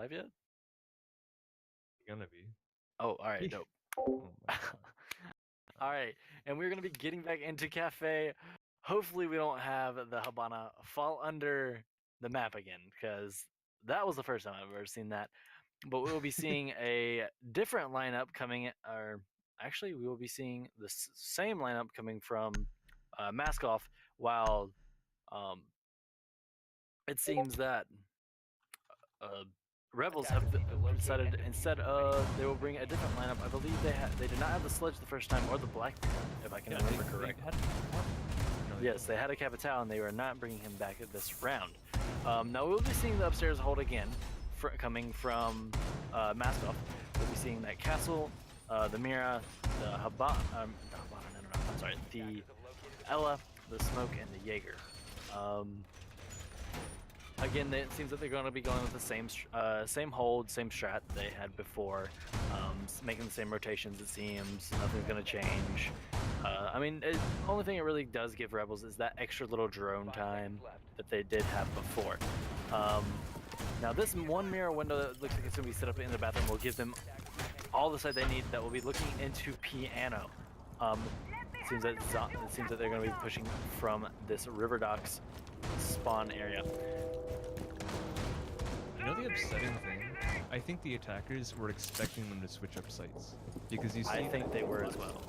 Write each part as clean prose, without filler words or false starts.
live yet? Gonna be. Oh, all right, dope. Oh my god. All right, and we're gonna be getting back into Cafe. Hopefully, we don't have the Habana fall under the map again, because that was the first time I've ever seen that. But we will be seeing a different lineup coming, or actually, we will be seeing the same lineup coming from MaskOFF, while it seems that uh, Rebels have decided instead they will bring a different lineup. I believe they did not have the Sledge the first time or the Blackbeard, if I can remember correct. Yes, they had a Capital and they were not bringing him back at this round. Now we'll be seeing the upstairs hold again, coming from MaskOFF. We'll be seeing that Castle, the Mira, the Habana, I'm sorry, the Ella, the Smoke, and the Jaeger. Again, it seems that they're going to be going with the same hold, same strat they had before, making the same rotations. It seems nothing's going to change. I mean, the only thing it really does give Rebels is that extra little drone time that they did have before. Now, this one mirror window that looks like it's going to be set up in the bathroom will give them all the sight they need. That will be looking into piano. It seems that they're going to be pushing from this River Docks spawn area. You know the upsetting thing? I think the attackers were expecting them to switch up sites. Because you see, I think they were as well.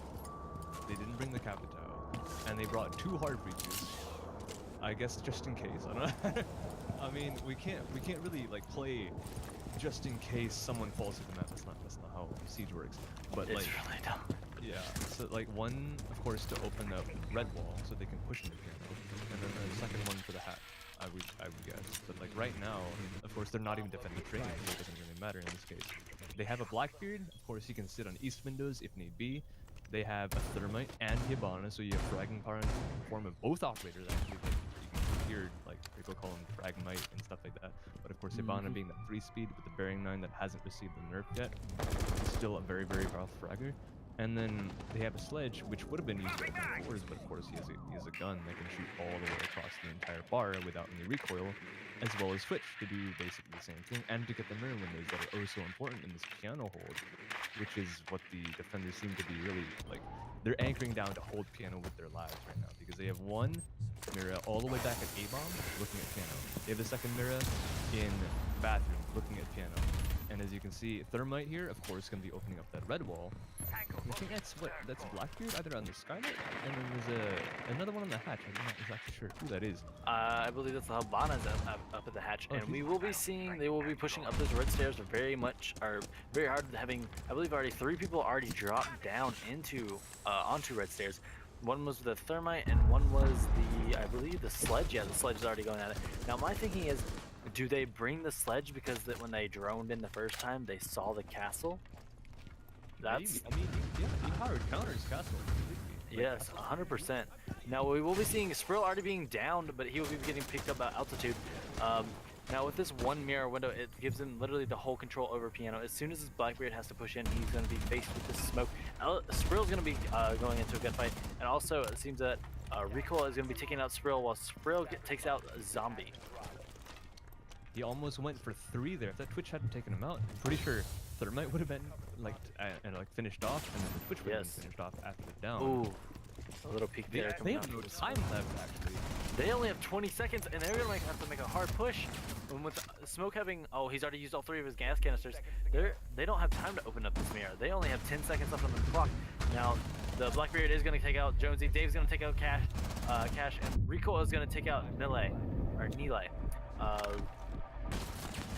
They didn't bring the Capital, and they brought 2 hard breaches. I guess just in case. I don't know. I mean, we can't really like play just in case someone falls to the map. That's not how Siege works. But it's like, really dumb. Yeah. So like one, of course, to open up red wall so they can push into piano, and then the second one for the hat. I would guess. But like right now, of course, they're not even defending training, so it doesn't really matter in this case. They have a Blackbeard. Of course, he can sit on east windows if need be. They have a Thermite and Hibana, so you have fragging power in the form of both operators. Actually, like, you can hear like people call him Fragmite and stuff like that. But of course, Hibana being the 3-speed with the Bearing 9 that hasn't received the nerf yet, still a very powerful fragger. And then they have a Sledge, which would have been used for fours, but of course he has a gun that can shoot all the way across the entire bar without any recoil, as well as Switch to do basically the same thing, and to get the mirror windows that are oh so important in this piano hold, which is what the defenders seem to be really, like, they're anchoring down to hold piano with their lives right now, because they have one mirror all the way back at A-bomb looking at piano. They have the second mirror in bathroom looking at piano. And as you can see, Thermite here, of course, going to be opening up that red wall. And I think that's Blackbeard, either on the Skylight, and then there's another one on the hatch. I'm not exactly sure who that is. I believe that's the Habana's up at the hatch, and we will be seeing they will be pushing up those red stairs very hard. Having, I believe, already 3 people already dropped down into onto red stairs. One was the Thermite, and one was I believe, the Sledge. Yeah, the Sledge is already going at it. Now, my thinking is, do they bring the Sledge because when they droned in the first time, they saw the castle? That's. Maybe. I mean, yeah, he powered counters castle. Yes, 100%. Now we will be seeing Sprill already being downed, but he will be getting picked up at altitude. Now with this one mirror window, it gives him literally the whole control over piano. As soon as his Blackbeard has to push in, he's going to be faced with this smoke. Sprill's going to be going into a gunfight, and also it seems that Recoil is going to be taking out Sprill while Sprill takes out Zombie. He almost went for 3 there. If that Twitch hadn't taken him out, I'm pretty sure Thermite would have been finished off, and then the Twitch would have been finished off after the down. Ooh, a little peek there. They have no time left, actually. They only have 20 seconds, and they're gonna have to make a hard push. And with Smoke having, he's already used all 3 of his gas canisters. They don't have time to open up this mirror. They only have 10 seconds left on the clock. Now, the Blackbeard is gonna take out Jonesy. Dave's gonna take out Cash, and Recoil is gonna take out Nile.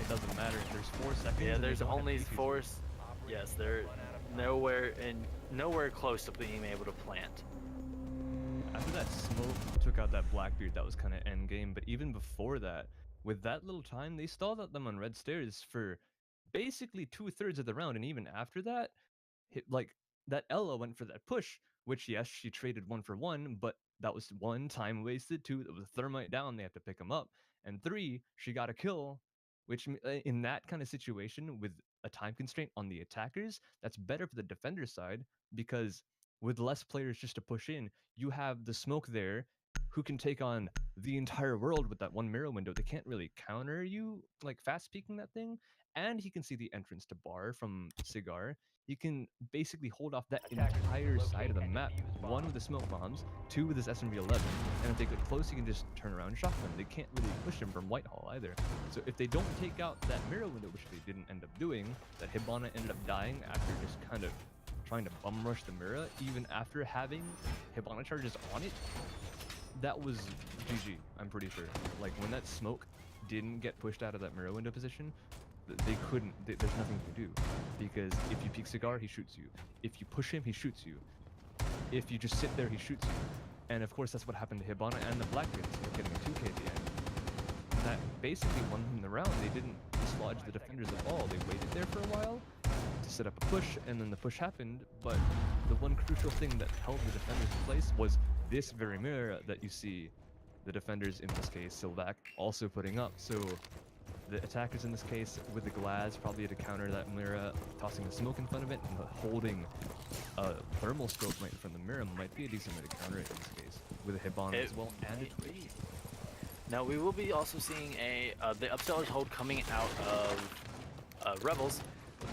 It doesn't matter. There's 4 seconds. Yeah, there's only 4. Yes, they're nowhere close to being able to plant. After that Smoke took out that Blackbeard, that was kind of end game. But even before that, with that little time, they stalled at them on red stairs for basically 2/3 of the round. And even after that, that Ella went for that push, which yes, she traded 1 for 1, but that was 1 time wasted. 2, that was Thermite down, they have to pick him up, and 3, she got a kill. Which, in that kind of situation, with a time constraint on the attackers, that's better for the defender side, because with less players just to push in, you have the Smoke there who can take on the entire world with that one mirror window. They can't really counter you, like fast peeking that thing. And he can see the entrance to bar from Cigar. He can basically hold off that entire side of the map. One with the smoke bombs, two with his SMB-11, and if they get close, he can just turn around and shotgun. They can't really push him from Whitehall either. So if they don't take out that mirror window, which they didn't end up doing, that Hibana ended up dying after just kind of trying to bum rush the mirror, even after having Hibana charges on it, that was GG, I'm pretty sure. Like, when that smoke didn't get pushed out of that mirror window position, they couldn't, there's nothing to do. Because if you peek Cigar, he shoots you. If you push him, he shoots you. If you just sit there, he shoots you. And of course, that's what happened to Hibana and the Blackbeards, getting a 2k at the end. That basically won them the round. They didn't dislodge the defenders at all. They waited there for a while to set up a push, and then the push happened, but the one crucial thing that held the defenders in place was this very mirror that you see the defenders, in this case, Sylvac, also putting up. So the attackers in this case, with the glass, probably had to counter that mirror, tossing the smoke in front of it, and holding a thermal scope right in front of the mirror might be a decent way to counter it in this case, with a Hibana as well, and a Twitch. Now we will be also seeing the Upstellers hold coming out of Rebels.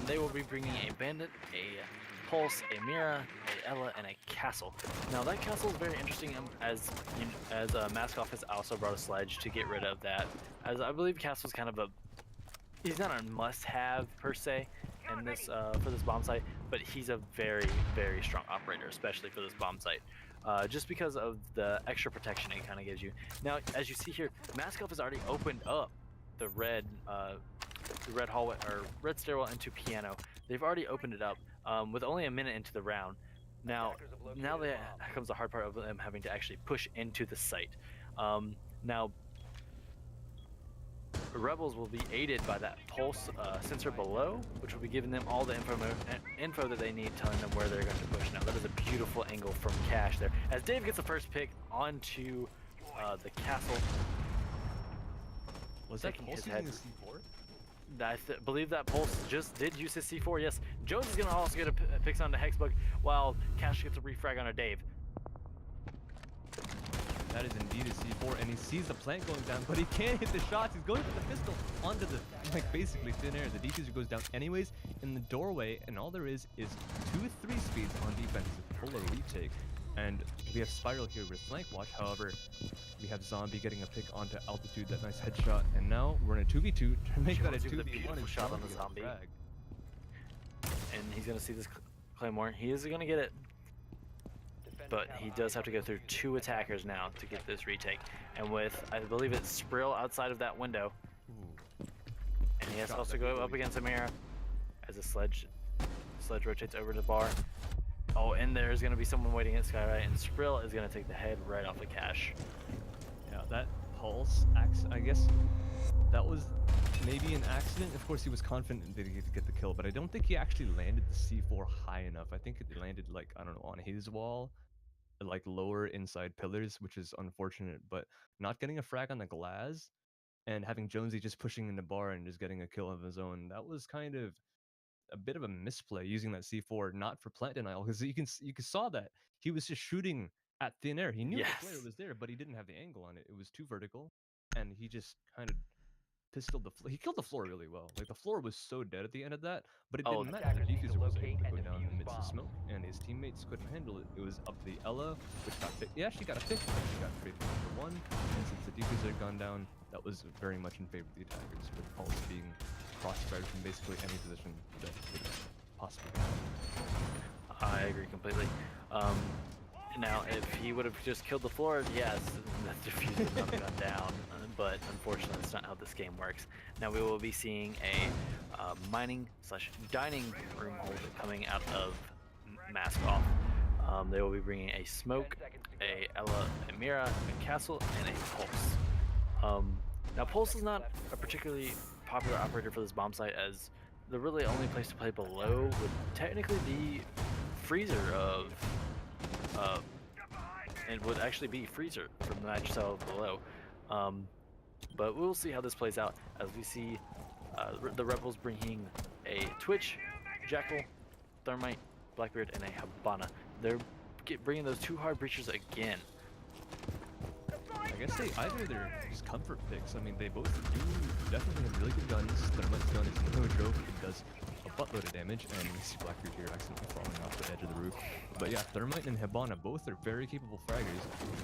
They will be bringing a Bandit, a Pulse, a Mira, a Ella, and a Castle. Now that Castle is very interesting, as MaskOFF has also brought a sledge to get rid of that, as I believe Castle's kind of he's not a must-have per se in this for this bomb site, but he's a very, very strong operator, especially for this bomb site. Just because of the extra protection it kind of gives you. Now, as you see here, MaskOFF has already opened up the red hallway or red stairwell into piano. They've already opened it up with only a minute into the round. Now there comes the hard part of them having to actually push into the site. Now, Rebels will be aided by that pulse sensor below, which will be giving them all the info that they need, telling them where they're going to push. Now that is a beautiful angle from Cash there, as Dave gets the first pick onto the castle. Was that Pulse using a C4? I believe that Pulse just did use his C4, yes. Jones is going to also get a picks onto Hexbug, while Cash gets a refrag onto Dave. That is indeed a C4, and he sees the plant going down, but he can't hit the shots. He's going for the pistol onto the, like, basically thin air. The diffuser goes down anyways in the doorway, and all there is 2-3 speeds on defense to pull a retake. And we have Spiral here with flank watch. However, we have Zombie getting a pick onto Altitude, that nice headshot, and now we're in a 2v2 to make that a 2v1 and shot on the Zombie. And he's going to see this Claymore. He is going to get it. But he does have to go through 2 attackers now to get this retake. And with, I believe it's Sprill outside of that window. And he has to also go up against Amira as the sledge rotates over to bar. Oh, and there's going to be someone waiting at Skyrite, and Sprill is going to take the head right off the Cash. Yeah, that Pulse, I guess that was maybe an accident. Of course, he was confident that he could get the kill, but I don't think he actually landed the C4 high enough. I think it landed, like, I don't know, on his wall, like lower inside pillars, which is unfortunate, but not getting a frag on the glass and having Jonesy just pushing in the bar and just getting a kill of his own, that was kind of a bit of a misplay using that C4 not for plant denial, because you saw that he was just shooting at thin air. He knew the player was there, but he didn't have the angle on it. It was too vertical, and he just kind of pistoled the floor. He killed the floor really well. Like, the floor was so dead at the end of that, but it didn't matter. The diffuser was able to go down in the midst of smoke, and his teammates couldn't handle it. It was up to the Ella, which got picked. Yeah, she got a pick, but she got traded for 1. And since the diffuser had gone down, that was very much in favor of the attackers, with Pulse being crossfired from basically any position that could possibly happen. I agree completely. Now, if he would have just killed the floor, yes, the diffuser would not have gone down. But unfortunately, that's not how this game works. Now we will be seeing a mining/dining room hold coming out of MaskOFF. They will be bringing a Smoke, a Ella, a Mira, a Castle, and a Pulse. Now Pulse is not a particularly popular operator for this bomb site, as the really only place to play below would technically be Freezer of, it would actually be Freezer from the match cell below. But we'll see how this plays out, as we see the Rebels bringing a Twitch, Jackal, Thermite, Blackbeard, and a Hibana. They're bringing those 2 hard breachers again. I guess they're just comfort picks. I mean, they both do definitely have really good guns. Thermite's gun is no joke. It does a buttload of damage, and we see Blackbeard here accidentally falling off the edge of the roof. But yeah, Thermite and Hibana both are very capable fraggers.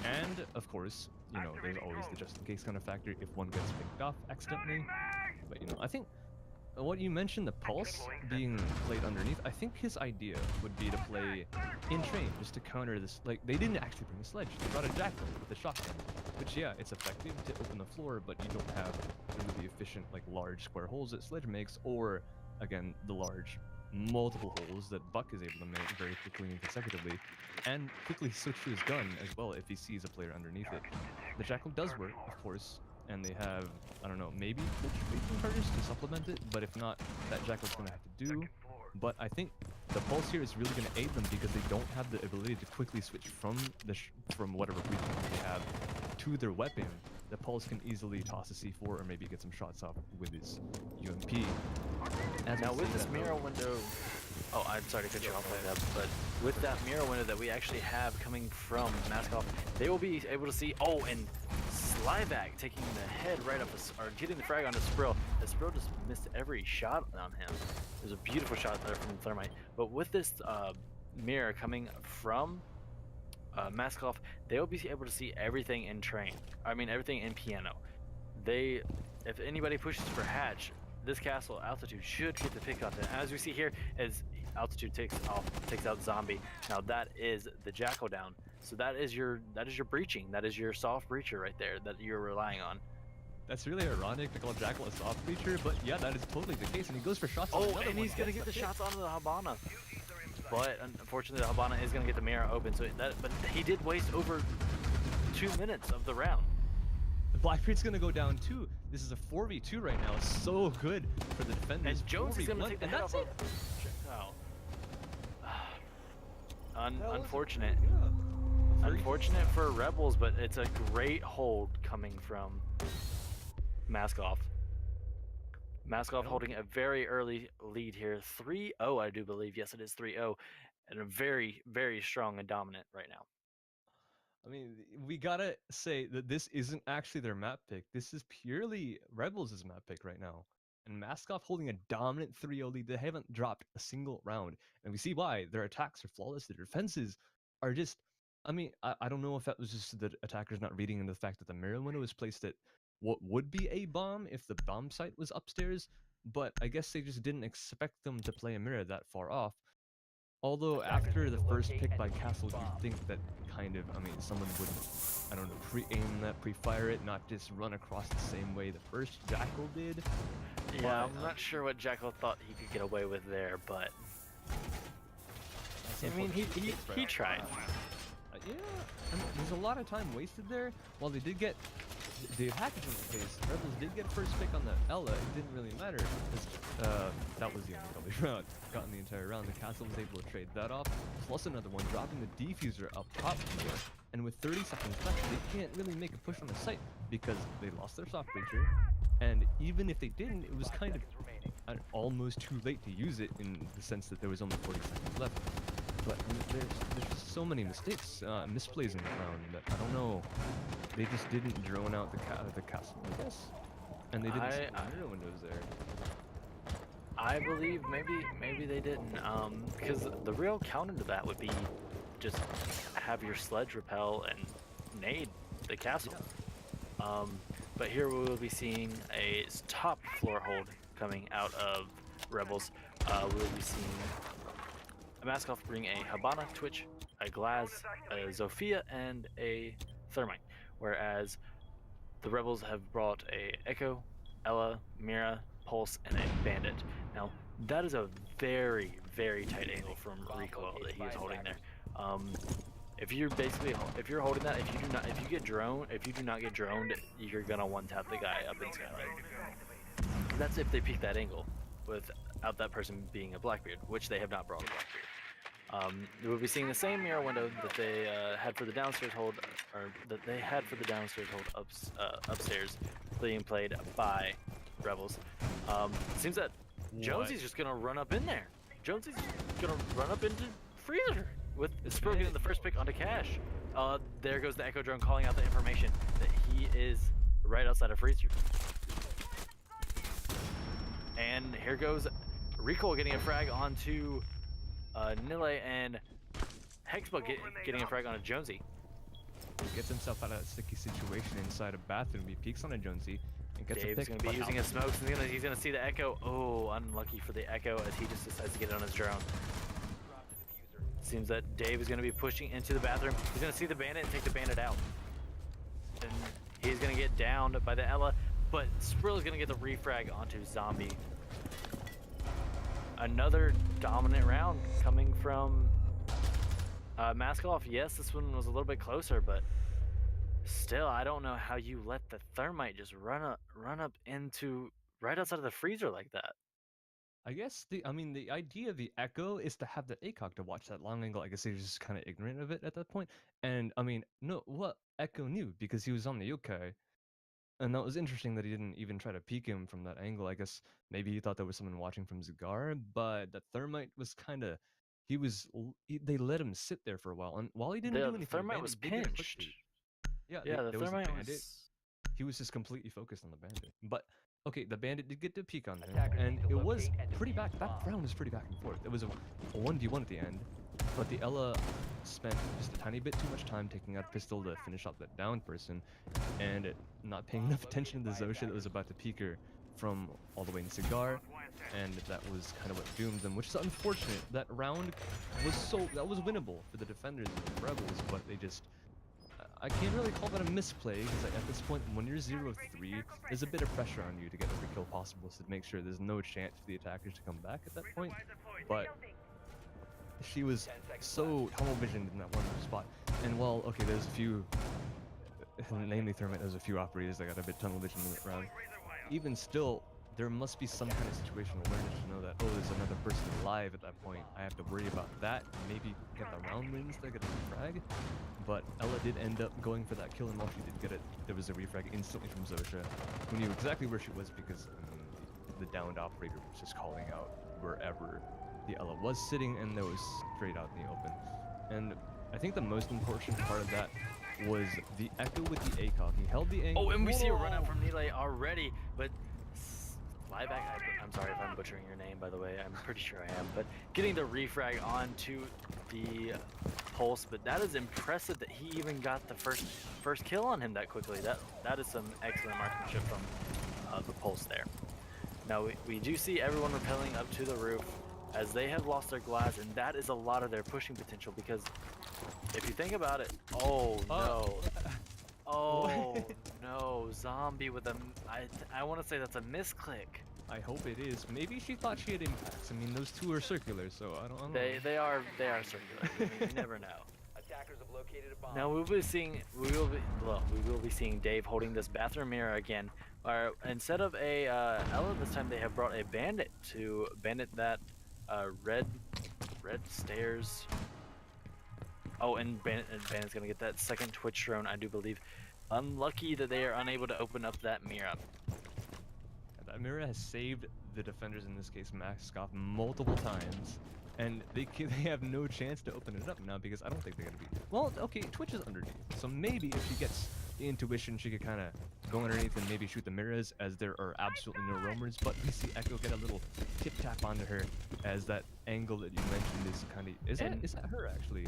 And, of course, you know, there's always the just-in-case kind of factor if one gets picked off accidentally. But, you know, I think what you mentioned, the Pulse being played underneath, I think his idea would be to play in train, just to counter this. Like, they didn't actually bring a sledge, they brought a jackal with a shotgun, which, yeah, it's effective to open the floor, but you don't have really efficient, like, large square holes that sledge makes, or, again, the large multiple holes that Buck is able to make very quickly and consecutively, and quickly switch to his gun as well if he sees a player underneath it. The jackal does work, of course, and they have, I don't know, maybe Raging Chargers to supplement it, but if not, that Jackal's going to have to do. But I think the Pulse here is really going to aid them because they don't have the ability to quickly switch from from whatever region they have to their weapon. The Pulse can easily toss a C4 or maybe get some shots off with his UMP. Now with this mirror window, oh, I'm sorry to cut you off like that, but with that mirror window that we actually have coming from MaskOFF, they will be able to see, oh, and Slyvac taking the head right up, or getting the frag onto Sprill. The Sprill just missed every shot on him. There's a beautiful shot there from Thermite. But with this mirror coming from MaskOFF, they will be able to see everything in train. I mean, everything in piano. If anybody pushes for hatch, this castle altitude should get the pick up. And as we see here, as altitude takes out zombie. Now that is the jackal down. So that is your breaching. That is your soft breacher right there that you're relying on. That's really ironic to call Jackal a soft breacher, but yeah, that is totally the case. And he goes for shots. Oh, and he's gonna get the shots onto the Hibana. But unfortunately, the Hibana is gonna get the mirror open. So but he did waste over 2 minutes of the round. Blackbeard's gonna go down too. This is a 4v2 right now. So good for the defenders. And Jones is gonna take the head off. Unfortunate. Yeah. Unfortunate for Rebels, but it's a great hold coming from MaskOFF. MaskOFF holding a very early lead here. 3-0, I do believe. Yes, it is 3-0. And a very, very strong and dominant right now. I mean, we gotta say that this isn't actually their map pick. This is purely Rebels' map pick right now. And MaskOFF holding a dominant 3-0 lead. They haven't dropped a single round. And we see why. Their attacks are flawless. Their defenses are just... I mean, I don't know if that was just the attackers not reading into the fact that the mirror window was placed at what would be a bomb if the bomb site was upstairs, but I guess they just didn't expect them to play a mirror that far off. Although after the first pick by Castle, you'd think that kind of, I mean, someone would, I don't know, pre-aim that, pre-fire it, not just run across the same way the first Jackal did. Yeah, I'm not sure what Jackal thought he could get away with there, but... I mean, he tried. Yeah, I mean, there's a lot of time wasted there. While they did get the attackers in the case, Rebels did get first pick on the Ella. It didn't really matter because that was the only round gotten the entire round. The castle was able to trade that off, plus another one, dropping the diffuser up top here. And with 30 seconds left, they can't really make a push on the site because they lost their soft breacher. And even if they didn't, it was kind of almost too late to use it in the sense that there was only 40 seconds left. But there's just so many mistakes, misplays in the round that I don't know. They just didn't drone out the castle, I guess, and they didn't see the mirror windows there. I believe maybe they didn't, because the real counter to that would be just have your sledge repel and nade the castle. Yeah. But here we will be seeing a top floor hold coming out of Rebels. We will be seeing MaskOFF bring a Hibana, Twitch, a Glaz, a Zofia, and a Thermite, whereas the Rebels have brought a Echo, Ella, Mira, Pulse, and a Bandit. Now that is a very, very tight angle from recoil that he is holding there. If you're holding that, if you do not get droned, you're gonna one tap the guy up in Skylight. That's if they peek that angle without that person being a Blackbeard, which they have not brought a Blackbeard. We'll be seeing the same mirror window that they had for the downstairs hold, upstairs, being played by Rebels. Seems that Jonesy's just gonna run up in there. Jonesy's gonna run up into Freezer with Spro getting the first pick onto Cash. There goes the Echo drone calling out the information that he is right outside of freezer. And here goes Recoil getting a frag onto Nile, and Hexbug getting a frag on a Jonesy. He gets himself out of that sticky situation inside a bathroom. He peeks on a Jonesy and gets Dave's a pick. Gonna be using his smokes. He's gonna see the Echo. Oh, unlucky for the Echo as he just decides to get it on his drone. Seems that Dave is gonna be pushing into the bathroom. He's gonna see the bandit and take the bandit out. And he's gonna get downed by the Ella, but Sprill is gonna get the refrag onto Zombie. Another dominant round coming from MaskOFF. Yes, this one was a little bit closer, but still, I don't know how you let the thermite just run up into right outside of the freezer like that. I guess the idea of the Echo is to have the ACOG to watch that long angle. I guess he was just kind of ignorant of it at that point. And I mean, no, what Echo knew because he was on the yokai. And that was interesting that he didn't even try to peek him from that angle. I guess maybe he thought there was someone watching from Zagar, but the thermite was kind of, they let him sit there for a while, and while he didn't do anything, The thermite was pinched. Yeah, the there was a thermite bandit. was. He was just completely focused on the bandit. But okay, the bandit did get to peek on him, and it was pretty back. That round was pretty back and forth. It was a 1v1 at the end, but the Ella spent just a tiny bit too much time taking out a pistol to finish off that downed person, and not paying enough attention to the Zosha that was about to peek her from all the way in Cigar, and that was kind of what doomed them, which is unfortunate. That round was winnable for the defenders and the Rebels, but they just. I can't really call that a misplay, because at this point, when you're 0-3, there's a bit of pressure on you to get every kill possible, so to make sure there's no chance for the attackers to come back at that point. But she was so tunnel visioned in that one spot, and while, okay, there's a few, namely Thermite, there's a few operators that got a bit tunnel visioned in that round, even still, there must be some kind of situational awareness to know that, oh, there's another person alive at that point. I have to worry about that, maybe get the round wins to get a frag. But Ella did end up going for that kill, and while she did get it, there was a refrag instantly from Zosha, who knew exactly where she was because, I mean, the downed operator was just calling out wherever the Ella was sitting, and that was straight out in the open. And I think the most important part of that was the Echo with the ACOG. He held the angle. Oh, and we see a run out from Nile already, but Lieback, I'm sorry if I'm butchering your name, by the way. I'm pretty sure I am, but getting the refrag onto the Pulse, but that is impressive that he even got the first kill on him that quickly. That is some excellent marksmanship from the Pulse there. Now we do see everyone rappelling up to the roof as they have lost their glass, and that is a lot of their pushing potential, because if you think about it, oh no. Oh no, Zombie with a, I want to say that's a misclick. I hope it is. Maybe she thought she had impacts. I mean, those two are circular, so I don't know. They are circular. You never know. Attackers have located a bomb. Now we will be seeing Dave holding this bathroom mirror again. Or instead of a Ella, this time they have brought a bandit to bandit that red stairs. Oh, and Bandit's gonna get that second Twitch drone, I do believe. Unlucky that they are unable to open up that mirror. That mirror has saved the defenders, in this case MaskOFF, multiple times, and they have no chance to open it up now because I don't think they're gonna be. Well, okay, Twitch is underneath, so maybe if she gets the intuition, she could kind of go underneath and maybe shoot the mirrors, as there are absolutely no roamers. But we see Echo get a little tip tap onto her, as that angle that you mentioned is kind of is that her actually?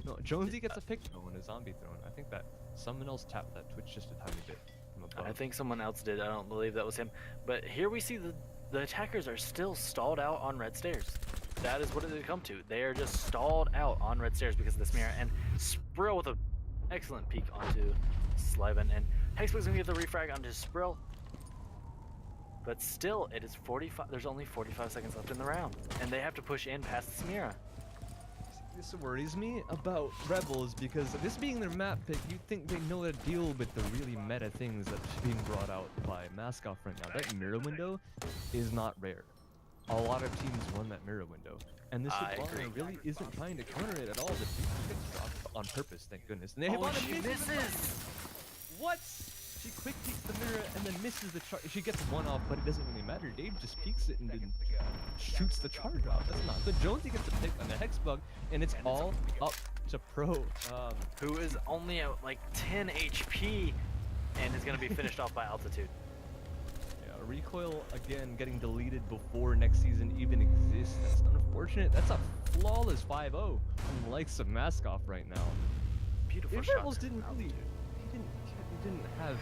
No, Jonesy gets a pick though and a zombie thrown. I think that someone else tapped that Twitch just a tiny bit from above. I think someone else did. I don't believe that was him. But here we see the attackers are still stalled out on red stairs. That is what it would come to. They are just stalled out on red stairs because of this mirror. And Sprill with an excellent peek onto Sliven, and Hexbug's gonna get the refrag onto Sprill. But still, it is 45. There's only 45 seconds left in the round, and they have to push in past this mirror. This worries me about Rebels, because this being their map pick, you'd think they know how to deal with the really meta things that's being brought out by MaskOFF right now. That mirror window is not rare. A lot of teams run that mirror window, and this Shyvana really isn't trying to counter it at all. The dude gets dropped on purpose, thank goodness. And they She misses! What? She quick peeks the mirror and then misses the charge. She gets one off, but it doesn't really matter. Dave just peeks it and then shoots the charge off. That's not good. Jonesy gets the pick on the Hexbug, and it's all up to Pro. Who is only at like 10 HP and is going to be finished off by altitude. Yeah, Recoil again getting deleted before next season even exists. That's unfortunate. That's a flawless 5-0 from the likes of MaskOFF right now. Beautiful If shot. Rebels didn't really, he didn't have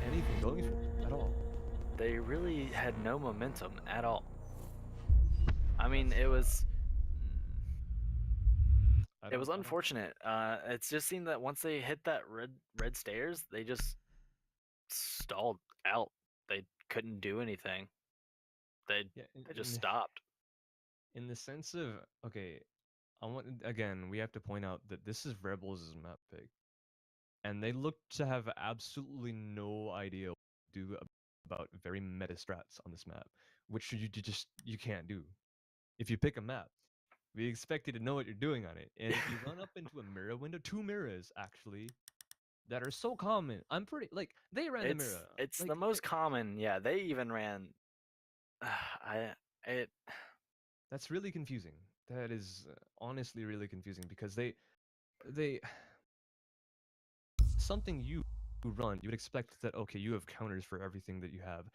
anything going for him at all. They really had no momentum at all. I mean, it was unfortunate. It just seemed that once they hit that red stairs, they just stalled out. They couldn't do anything. They just stopped. In the sense of, okay, again, we have to point out that this is Rebels' map pick, and they look to have absolutely no idea what to do about very meta strats on this map, which you can't do. If you pick a map, we expect you to know what you're doing on it, and if you run up into a mirror window, 2 mirrors actually, that are so common. I'm pretty like they ran the mirror. It's like, the most common. Yeah, they even ran. That's really confusing. That is honestly really confusing because they something you run, you would expect that okay, you have counters for everything that you have,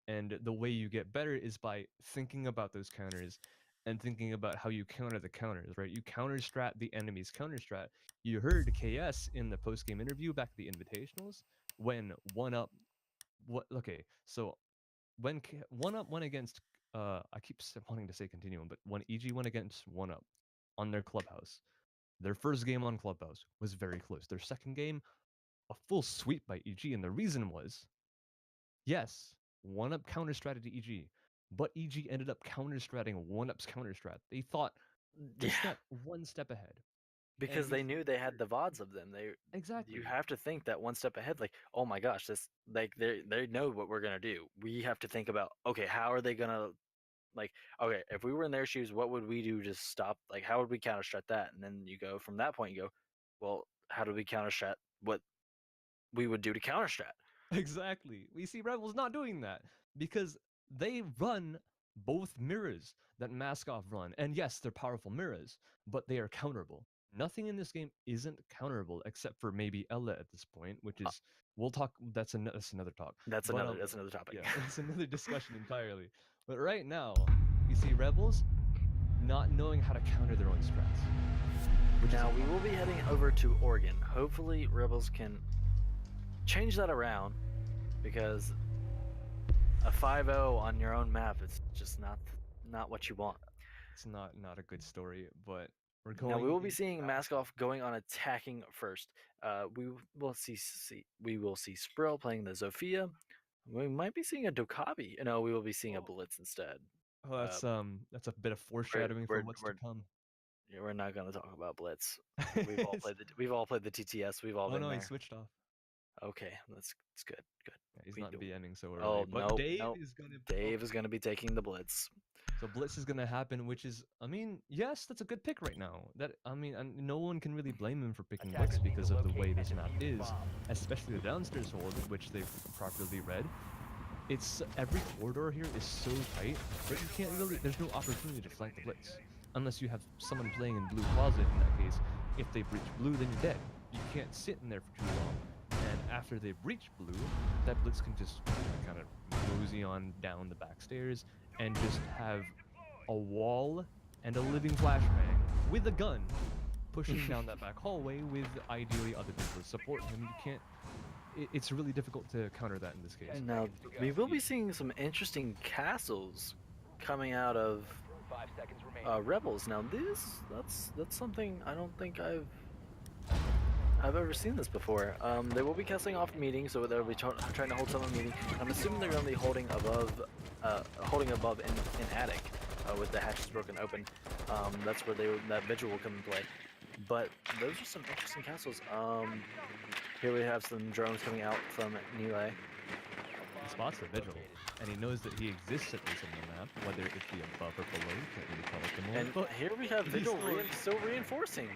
and the way you get better is by thinking about those counters and thinking about how you counter the counters, right? You counter strat the enemy's counter strat. You heard KS in the post game interview back at the Invitationals when so when 1UP went against I keep wanting to say Continuum, but when EG went against 1UP on their Clubhouse, their first game on Clubhouse was very close. Their second game, a full sweep by EG, and the reason was, yes, 1UP counter stratted EG, but EG ended up counter stratting 1UP's counter strat. They thought just that one step ahead. Because they knew they had the VODs of them. Exactly. You have to think that one step ahead, like, oh my gosh, this like they know what we're gonna do. We have to think about, okay, how are they gonna, like, okay, if we were in their shoes, what would we do to stop, like, how would we counter strat that? And then you go from that point, you go, well, how do we counter strat what we would do to counter strat? Exactly. We see Rebels not doing that because they run both mirrors that MaskOFF run. And yes, they're powerful mirrors, but they are counterable. Nothing in this game isn't counterable except for maybe Ella at this point, which is we'll talk. That's another talk. That's another topic. Yeah, it's another discussion entirely. But right now, we see Rebels not knowing how to counter their own strats. Now we will be heading over to Oregon. Hopefully, Rebels can change that around, because a 5-0 on your own map is just not what you want. It's not a good story, but we're going. Now we will be seeing MaskOFF going on attacking first. We will see Sprill playing the Zofia. We might be seeing a Dokkaebi. No, we will be seeing a Blitz instead. Oh, that's a bit of foreshadowing for what's to come. Yeah, we're not going to talk about Blitz. We've all played the TTS. We've all been there. He switched off. Okay, it's good. Yeah, he's not BMing so early. Oh, but no, Dave is gonna be taking the Blitz. So Blitz is gonna happen, which is, I mean, yes, that's a good pick right now. And no one can really blame him for picking Blitz because of the way this map is, especially the downstairs hold, which they've properly read. It's every corridor here is so tight that you can't really. There's no opportunity to flank the Blitz unless you have someone playing in blue closet. In that case, if they breach blue, then you're dead. You can't sit in there for too long. And after they breach blue, that Blitz can just kind of mosey on down the back stairs and just have a wall and a living flashbang with a gun pushing down that back hallway with ideally other people to support him. You can't. It's really difficult to counter that in this case. And now we will be seeing some interesting castles coming out of Rebels. Now that's something I don't think I've ever seen this before. They will be casting off meetings, so they'll be trying to hold summer meeting. I'm assuming they're going to be holding above in attic with the hatches broken open. That's where that vigil will come and play. But those are some interesting castles. Here we have some drones coming out from Nile. He spots the vigil, and he knows that he exists at least on the map, whether it be above or below. Can't really tell at the moment. And here we have vigil still reinforcing.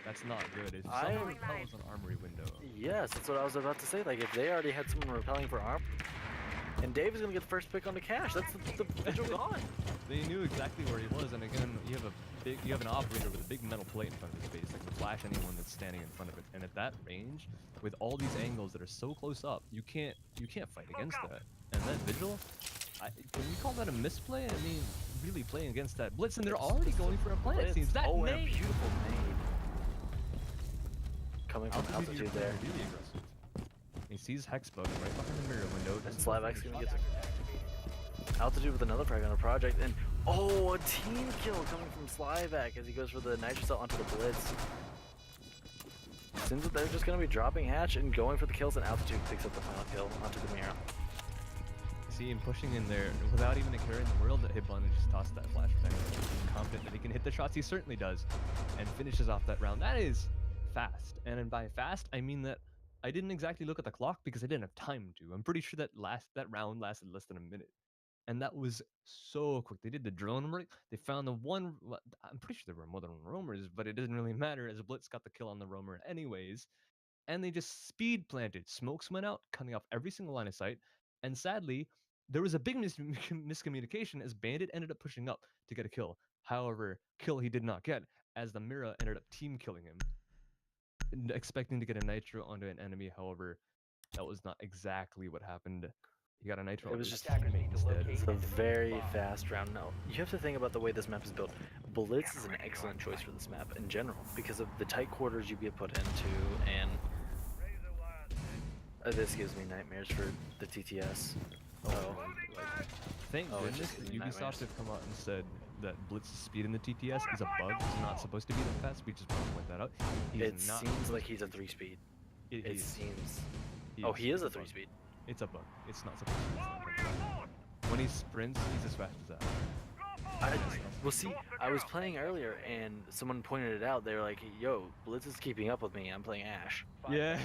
That's not good. If someone repels an armory window. Yes, that's what I was about to say. Like, if they already had someone repelling for arm, and Dave is gonna get the first pick on the cash. That's the vigil gone. They knew exactly where he was, and again, you have a you have an operator with a big metal plate in front of his face that can flash anyone that's standing in front of it. And at that range, with all these angles that are so close up, you can't fight against that. And that vigil, can we call that a misplay? I mean, really playing against that blitz, and they're already going for a plant. It seems that and a nade beautiful nade coming from altitude there. Really aggressive. He sees Hexbug right behind the mirror window. And Slavak's gonna get altitude with another frag on a project, and a team kill coming from Slavak as he goes for the nitrocell onto the blitz. Seems that they're just gonna be dropping hatch and going for the kills, and altitude picks up the final kill onto the mirror. See him pushing in there without even a care in the world that Hitbun just tossed that flashback. Confident that he can hit the shots, he certainly does, and finishes off that round. That is fast, and by fast I mean that I didn't exactly look at the clock because I didn't have time to. I'm pretty sure that round lasted less than a minute, and that was so quick. They did the drone work. They found the one. I'm pretty sure there were more than one roamers, but it doesn't really matter as Blitz got the kill on the roamer anyways. And they just speed planted. Smokes went out, cutting off every single line of sight. And sadly, there was a big miscommunication as Bandit ended up pushing up to get a kill. However, kill he did not get, as the Mira ended up team killing him, expecting to get a nitro onto an enemy. However, that was not exactly what happened. He got a nitro. It was just instead. It's a very fast round. Now, you have to think about the way this map is built. Blitz is an excellent choice for this map in general because of the tight quarters you get put into, and this gives me nightmares for the TTS. Thank goodness that Ubisoft have come out and said that Blitz's speed in the TTS is a bug. He's not supposed to be that fast. We just want to point that out. It seems like he's a 3-speed. It seems. He is a 3-speed. It's a bug. It's not supposed to be. When he sprints, he's as fast as that. Well, see, I was playing earlier and someone pointed it out. They were like, "Yo, Blitz is keeping up with me. I'm playing Ash." Yeah,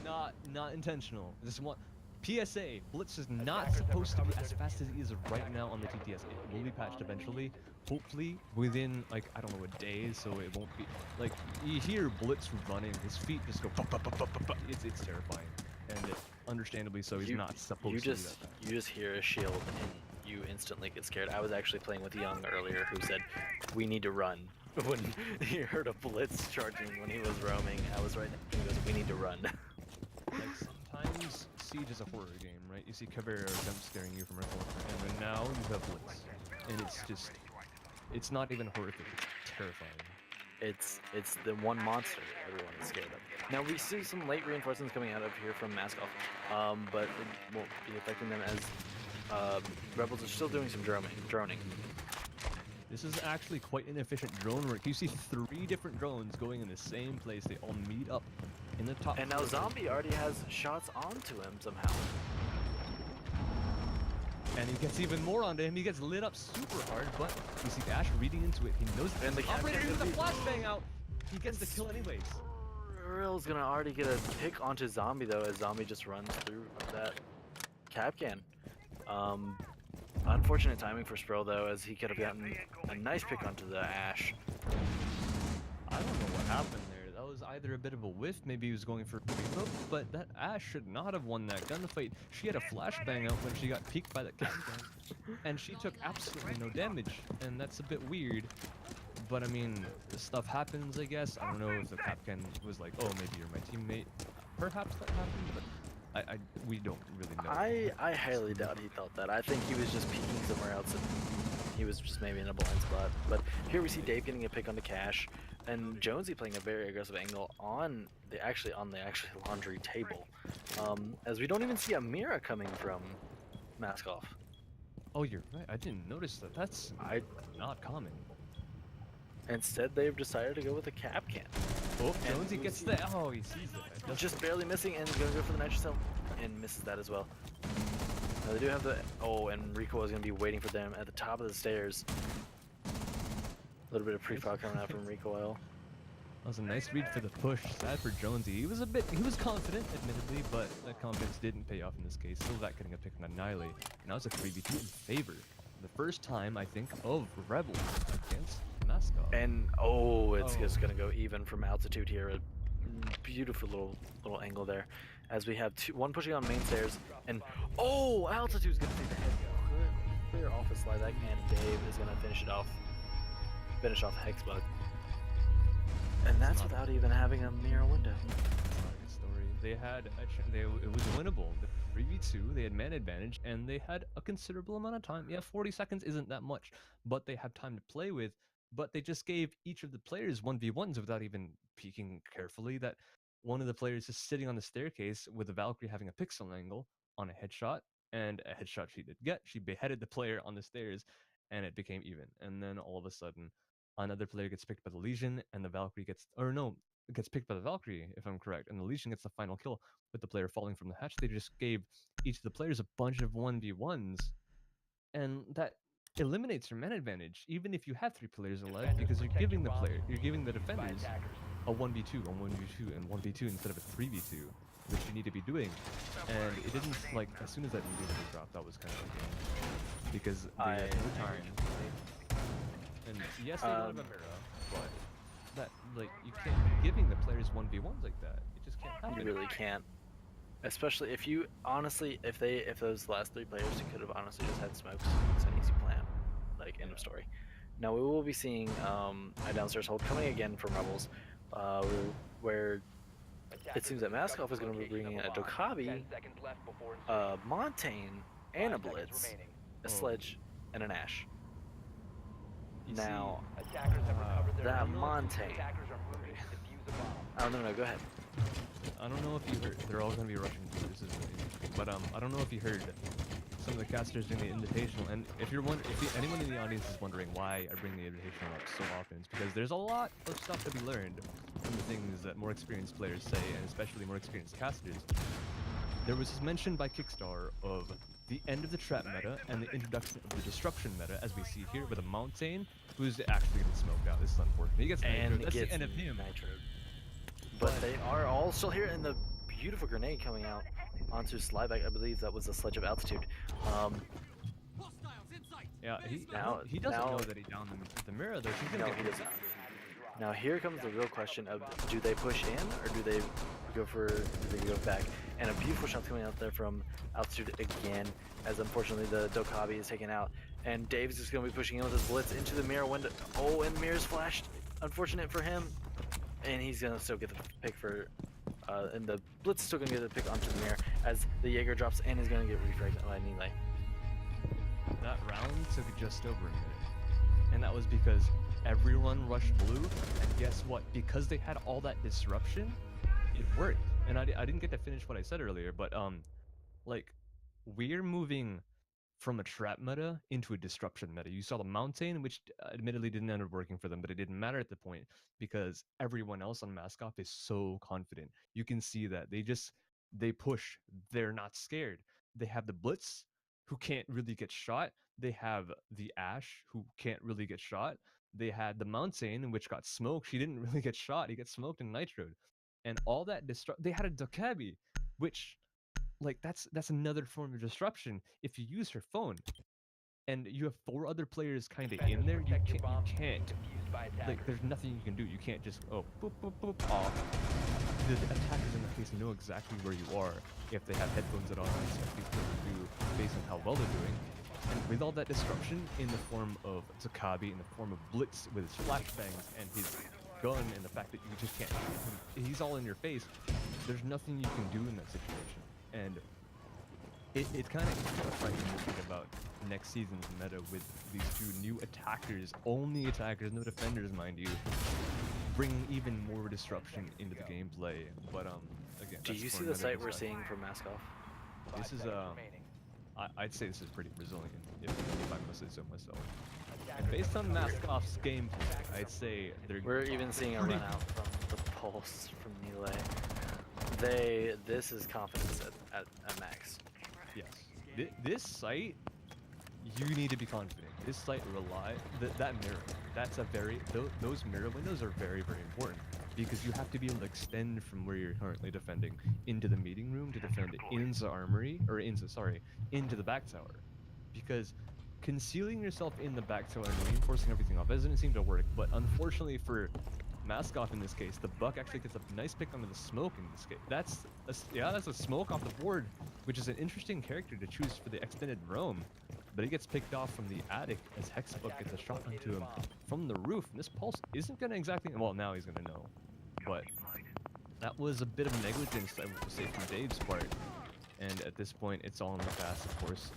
not intentional. This one. PSA, Blitz is not supposed to be as fast as he is right now on the TTS. It will be patched eventually, hopefully within, like, I don't know, a day, so it won't be, like, you hear Blitz running, his feet just go pop, pop, pop, pop, pop, pop. It's terrifying, and understandably so, he's not supposed to be that fast. You just hear a shield, and you instantly get scared. I was actually playing with Young earlier, who said, "We need to run." When he heard a Blitz charging when he was roaming, I was right there, he goes, "We need to run." Like, sometimes Siege is a horror game, right? You see Caveira jump scaring you from a corner, and then now you have Blitz. And it's not even horrific, it's terrifying. It's the one monster everyone is scared of. Now we see some late reinforcements coming out of here from MaskOFF, but it won't be affecting them as Rebels are still doing some droning. This is actually quite inefficient drone work. You see 3 different drones going in the same place. They all meet up in the top. And now Zombie already has shots onto him somehow. And he gets even more onto him. He gets lit up super hard, but you see Ash reading into it. He knows that. And the operator with the flashbang out. He gets the kill anyways. Real's gonna already get a pick onto Zombie though, as Zombie just runs through that Capcan. Unfortunate timing for Sproul though, as he could have gotten a nice pick onto the Ash. I don't know what happened there. That was either a bit of a whiff, maybe he was going for a reload, but that Ash should not have won that gunfight. She had a flashbang out when she got peeked by that Capcan, and she took absolutely no damage, and that's a bit weird. But I mean, this stuff happens, I guess. I don't know if the Capcan was like, "Oh, maybe you're my teammate." Perhaps that happened, but we don't really know. I highly doubt he thought that. I think he was just peeking somewhere else and he was just maybe in a blind spot. But here we see Dave getting a pick onto Cash, and Jonesy playing a very aggressive angle on the actually laundry table. As we don't even see a Mira coming from MaskOFF. Oh, you're right. I didn't notice that. That's not common. Instead, they've decided to go with a Capcan. Oh, Jonesy gets the. Oh, he sees it. Just barely missing, and going to go for the nitrocell, and misses that as well. Now they do have the. Oh, and Rico is going to be waiting for them at the top of the stairs. A little bit of pre-fire coming out from Recoil. That was a nice read for the push. Sad for Jonesy. He was confident, admittedly, but that confidence didn't pay off in this case. Still that getting a pick on Annihilate. And now it's a 3v2 in favor. The first time, I think, of Rebels against MaskOFF. And it's just gonna go even from altitude here. A beautiful little angle there, as we have one pushing on main stairs, and altitude's gonna take the head. Clear off a slide back, and Dave is gonna finish it off. finish off Hex Bug. And that's without even having a mirror window. That's not a good story. They had it was winnable. The 3v2, they had man advantage, and they had a considerable amount of time. Yeah, 40 seconds isn't that much, but they have time to play with. But they just gave each of the players 1v1s without even peeking carefully that one of the players is sitting on the staircase with the Valkyrie having a pixel angle on a headshot, and a headshot she did get. She beheaded the player on the stairs, and it became even. And then all of a sudden, another player gets picked by the Legion, and the Valkyrie gets, or no, gets picked by the Valkyrie, if I'm correct, and the Legion gets the final kill with the player falling from the hatch. They just gave each of the players a bunch of 1v1s, and that eliminates your man advantage, even if you have 3 players alive, because you're giving the defenders a 1v2, a 1v2, and 1v2 instead of a 3v2, which you need to be doing. And it didn't, like, as soon as that meter dropped, that was kind of like, because they had no time. And yes, they don't have a mirror, but that, like, you can't be giving the players 1v1s like that. It just can't happen. You really can't. Especially if you honestly, if those last 3 players could have honestly just had smokes, it's an easy plan. Like, end of story. Now we will be seeing a downstairs hold coming again from Rebels, where it seems that MaskOFF is going to be bringing a Dokkaebi, Montaigne, and a Blitz, a Sledge, and an Ash. You Now, see, that Montaigne. Oh, no, go ahead. I don't know if you heard, they're all going to be rushing through, this is really interesting, but I don't know if you heard some of the casters doing the invitational, and if anyone in the audience is wondering why I bring the invitational up so often, it's because there's a lot of stuff to be learned from the things that more experienced players say, and especially more experienced casters. There was this mention by Kickstar of the end of the trap meta and the introduction of the disruption meta, as we see here with a Mountain, who's actually getting smoked out. This is unfortunate. He gets nitro. That's the end of him. But they are all still here, and the beautiful grenade coming out onto Slyback. I believe that was a Sledge of Altitude. Yeah, he doesn't know that he downed the mirror, though. He's gonna get doesn't. Now here comes the real question of, do they push in, or do they go back? And a beautiful shot coming out there from Altitude again, as unfortunately the Dokkaebi is taken out. And Dave's just going to be pushing in with his Blitz into the mirror window. Oh, and the mirror's flashed. Unfortunate for him. And he's going to still get the pick for, and the Blitz is still going to get the pick onto the mirror, as the Jaeger drops and is going to get refragged by Nile. That round took just over a minute. And that was because everyone rushed blue, and guess what? Because they had all that disruption, it worked. And I didn't get to finish what I said earlier, but like, we're moving from a trap meta into a disruption meta. You saw the Mountain, which admittedly didn't end up working for them, but it didn't matter at the point because everyone else on MaskOFF is so confident. You can see that they push. They're not scared. They have the Blitz, who can't really get shot. They have the Ash, who can't really get shot. They had the Mountain, which got smoked. She didn't really get shot. He gets smoked and nitroed. And all that they had a Dokkaebi, which, like, that's another form of disruption. If you use her phone, and you have 4 other players kind of in there, you can't. Like, there's nothing you can do. You can't just boop boop boop off. The attackers in that case know exactly where you are if they have headphones at all, and expect people to do based on how well they're doing. And with all that disruption in the form of Dokkaebi, in the form of Blitz with his flashbangs and his gun, and the fact that you just can't shoot him, he's all in your face, there's nothing you can do in that situation. And it kind of frightening to think about next season's meta with these 2 new attackers, only attackers, no defenders, mind you, bringing even more disruption into the gameplay. But again, do you see the sight we're seeing from MaskOFF? This is I'd say this is pretty resilient, if I must say so myself. And based on MaskOff's gameplay, I'd say we're even seeing a run out from the pulse from Nile. This is confidence at max. Yes. This site, you need to be confident. This site that mirror, those mirror windows are very, very important, because you have to be able to extend from where you're currently defending into the meeting room to defend into the armory, or into the back tower. Because concealing yourself in the back tower and reinforcing everything off doesn't seem to work, but unfortunately for MaskOFF in this case, the Buck actually gets a nice pick onto the smoke in this case. That's a smoke off the board, which is an interesting character to choose for the extended roam. but he gets picked off from the attic as Hexbug gets a shot onto him from the roof. And this Pulse isn't going to exactly... Well, now he's going to know. But that was a bit of negligence, I would say, from Dave's part. And at this point, it's all in the past, of course.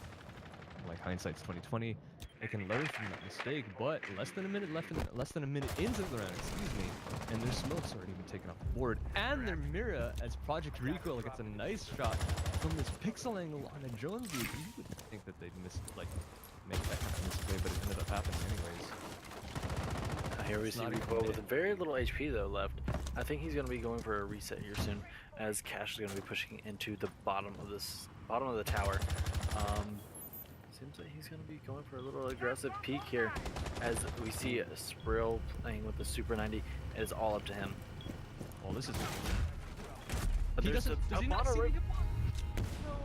Like, hindsight's 2020. They can learn from that mistake, but less than a minute left, less than a minute into the round, excuse me, and their smoke's already been taken off the board. And their Mira, as Project Recoil gets a nice shot from this pixel angle on a Jonesy. You would think that they'd miss, like, make that happen this way, but it ended up happening anyways. Here we see Recoil with very little HP though left. I think he's going to be going for a reset here soon, as Cash is going to be pushing into the bottom of the tower. Seems like he's going to be going for a little aggressive peek here, as we see Sprill playing with the Super 90. It is all up to him. Well, this is... But He doesn't... Does he not see right? the No.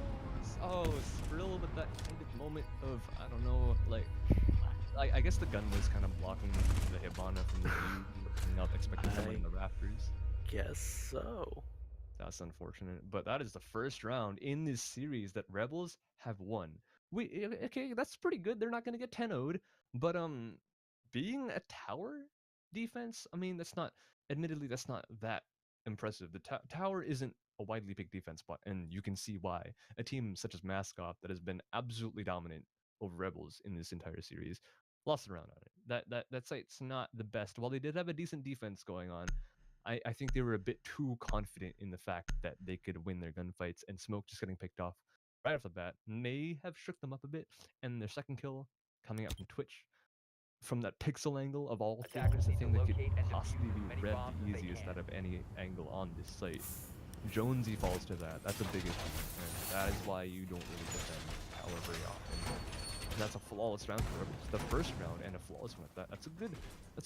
Oh, Sprill with that kind of moment of, I don't know, like... I guess the gun was kind of blocking the Hibana from the view, not expecting someone in the rafters. Guess so. That's unfortunate, but that is the first round in this series that Rebels have won. Okay, that's pretty good. They're not going to get 10-0'd, but being a tower defense, I mean, admittedly, that's not that impressive. The tower isn't a widely picked defense spot, and you can see why. A team such as MaskOFF that has been absolutely dominant over Rebels in this entire series lost the round on it. That site's not the best. While they did have a decent defense going on, I think they were a bit too confident in the fact that they could win their gunfights, and Smoke just getting picked off right off the bat may have shook them up a bit. And their second kill coming out from Twitch from that pixel angle of all things, the thing that could possibly be read the easiest out of any angle on this site. Jonesy falls to that. That's a big issue, and that is why you don't really defend tower very often. And that's a flawless round for Rebels. The first round and a flawless one at that. That's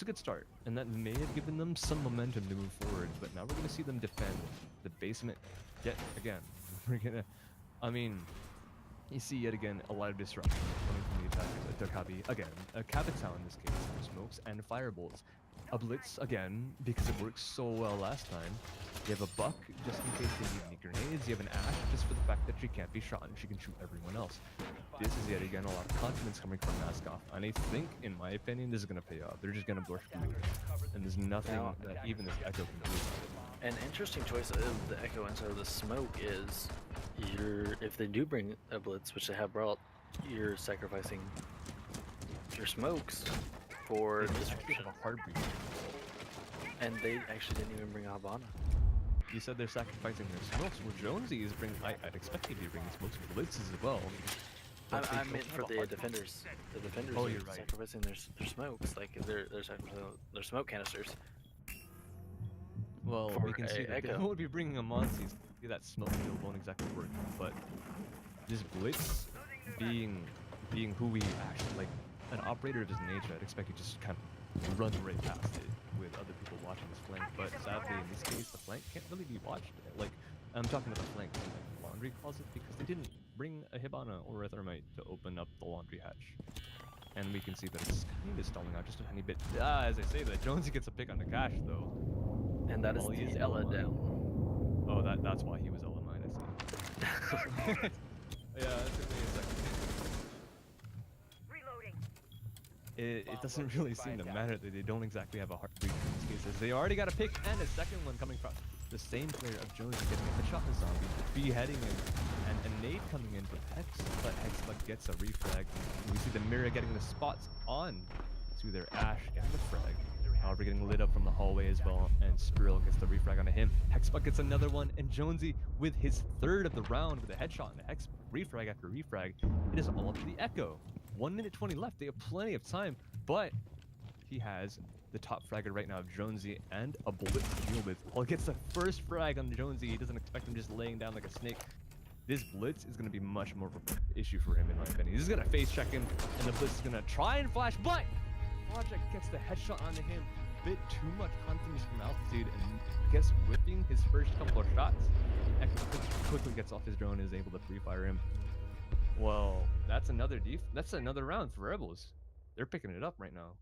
a good start. And that may have given them some momentum to move forward, but now we're gonna see them defend the basement yet again. We're gonna you see yet again a lot of disruption coming from the attackers at Dakabi. Again, a Kapital in this case, for smokes and firebolts. A blitz again, because it worked so well last time. You have a buck just in case they need any grenades. You have an Ash just for the fact that she can't be shot and she can shoot everyone else. This is yet again a lot of confidence coming from MaskOFF, and I think, in my opinion, this is going to pay off. They're just going to brush through it, and there's nothing that even this Echo can do about it. An interesting choice of the Echo instead of the Smoke is, if they do bring a blitz, which they have brought, you're sacrificing your smokes for disruption. A hard breach. And they actually didn't even bring a Habana. You said they're sacrificing their smokes. Well, Jonesy is bringing... I'd expect he'd be bringing smokes for blitzes as well. I meant for the defenders. The defenders are are sacrificing their smokes, like they're sacrificing their smoke canisters. Well, for we can see that they would be bringing a Monty's. That smoke shield won't exactly work, but this blitz being who we actually like, an operator of his nature, I'd expect you just kind of run right past it with other people watching this flank. But sadly, in this case, the flank can't really be watched. Like, I'm talking about the flank in the laundry closet because they didn't bring a Hibana or a Thermite to open up the laundry hatch. And we can see that it's kind of stalling out just a tiny bit. As I say that, Jonesy gets a pick on the cash though. And that is the Ella down. Oh, that's why he was LMI, I see. Yeah, it took me a second. Reloading. It doesn't really seem to matter that they don't exactly have a hard breach in this case, as they already got a pick and a second one coming from the same player of Jones getting a shot in the zombie, beheading him, and a nade coming in with Hex, but Hexbug gets a refrag. We see the Mira getting the spots on to their Ash and the frag. However, getting lit up from the hallway as well, and Spiril gets the refrag onto him. Hexbug gets another one, and Jonesy with his third of the round with a headshot and the Hex refrag after refrag. It is all up to the Echo. 1 minute 20 left. They have plenty of time, but he has the top fragger right now of Jonesy and a bullet to deal with. While he gets the first frag on Jonesy, he doesn't expect him just laying down like a snake. This blitz is going to be much more of an issue for him, in my opinion. He's just going to face check him, and the blitz is going to try and flash, but Project gets the headshot onto him. Bit too much confidence from altitude, and gets whipping his first couple of shots. Echo quickly gets off his drone and is able to free fire him. Well, that's another round for Rebels. They're picking it up right now.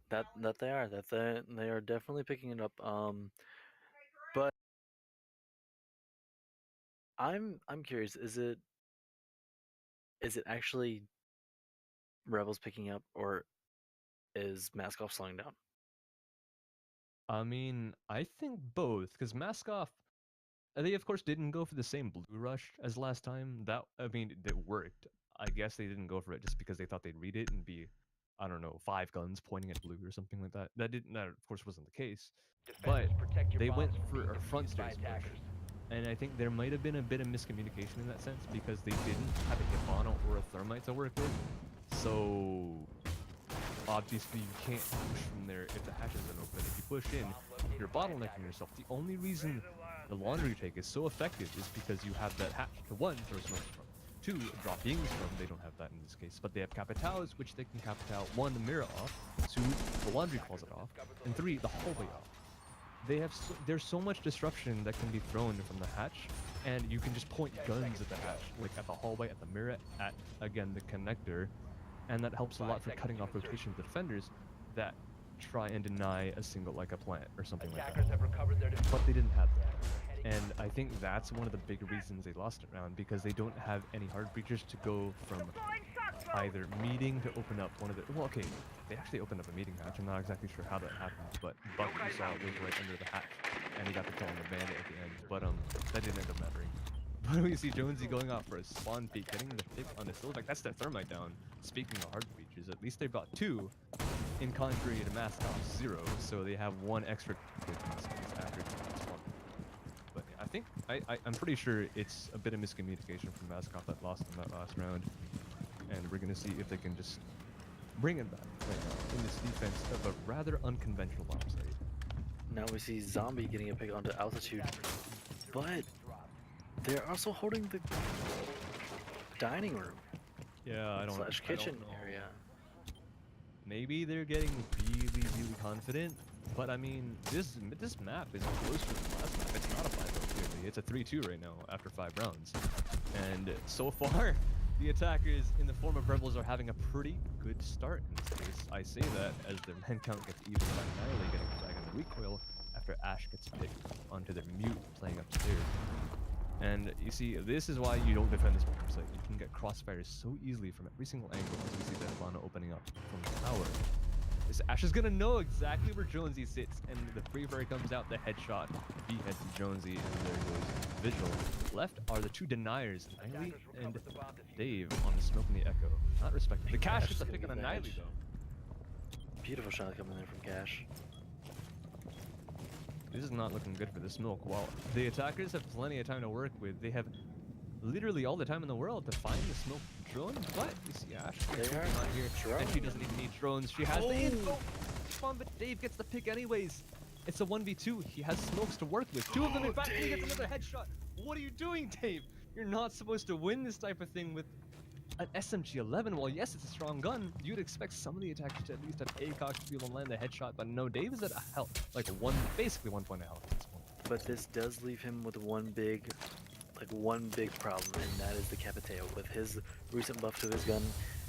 That they are definitely picking it up. But I'm curious. Is it actually Rebels picking up, or is MaskOFF slowing down? I mean, I think both, because MaskOFF, they of course didn't go for the same blue rush as last time. That, I mean, it worked. I guess they didn't go for it just because they thought they'd read it and be, I don't know, 5 guns pointing at blue or something like that. That of course wasn't the case. But Defenders, protect your they went bombs from for being a front defused by stairs push. attackers. And I think there might have been a bit of miscommunication in that sense because they didn't have a Hibana or a Thermite to work with. So obviously you can't push from there if the hatch isn't open. If you push in, you're bottlenecking yourself. The only reason the laundry take is so effective is because you have that hatch to 1, throw smokes from. 2, drop beams from. They don't have that in this case, but they have Capitals, which they can Capital 1, the mirror off, 2, the laundry calls it off, and 3, the hallway off. They have there's so much disruption that can be thrown from the hatch, and you can just point guns at the hatch, like at the hallway, at the mirror, at, again, the connector, and that helps a lot for cutting off rotation of the defenders that try and deny a single, like a plant or something like Attackers that. have recovered their But they didn't have that. And I think that's one of the big reasons they lost it round, because they don't have any hard breachers to go from either meeting to open up one of the... Well, okay, they actually opened up a meeting hatch. I'm not exactly sure how that happened, but Buck, you saw, was right under the hatch, and he got the kill on the bandit at the end, but that didn't end up mattering. But we see Jonesy going off for a spawn peek, getting the pick on the Silverback. That's their thermite down. Speaking of hard breachers, at least they brought 2, in contrary to MaskOFF 0, so they have 1 extra after spawn. But yeah, I think I'm pretty sure it's a bit of miscommunication from MaskOFF that lost in that last round, and we're gonna see if they can just bring it back right now in this defense of a rather unconventional bomb site. Now we see Zombie getting a pick onto altitude, but they're also holding the dining room Yeah, I don't slash I don't kitchen know. area. Maybe they're getting really confident, but I mean, this map is closer to the last map. It's not a 5-0 clearly. It's a 3-2 right now after 5 rounds. And so far, the attackers in the form of Rebels are having a pretty good start in this case. I say that as their man count gets even by Nile getting Dragon Recoil after Ash gets picked onto their mute playing upstairs. And you see, this is why you don't defend this bomb site. You can get crossfires so easily from every single angle as we see that Hibana opening up from the tower. This Ash is gonna know exactly where Jonesy sits, and the free fire comes out, the headshot, beheads Jonesy, and there goes Vigil. Left are the 2 deniers, Niley and Dave on the smoke and the echo. Not respected. The Cash gets a pick on a Niley though. Beautiful shot coming there from Cash. This is not looking good for the smoke. While the attackers have plenty of time to work with, they have literally all the time in the world to find the smoke drone. But you see Ash, They are not here, drone. and she doesn't even need drones. She has the info. Spawn, but Dave gets the pick anyways. It's a 1v2. He has smokes to work with. 2 of them in fact, and he gets another headshot. What are you doing, Dave? You're not supposed to win this type of thing with an SMG-11. Well, yes, it's a strong gun. You'd expect some of the attackers to at least have ACOG to be able to land the headshot, but no, Dave is at a health, like basically 1 point of health at this point. But this does leave him with one big problem, and that is the Capitao. With his recent buff to his gun,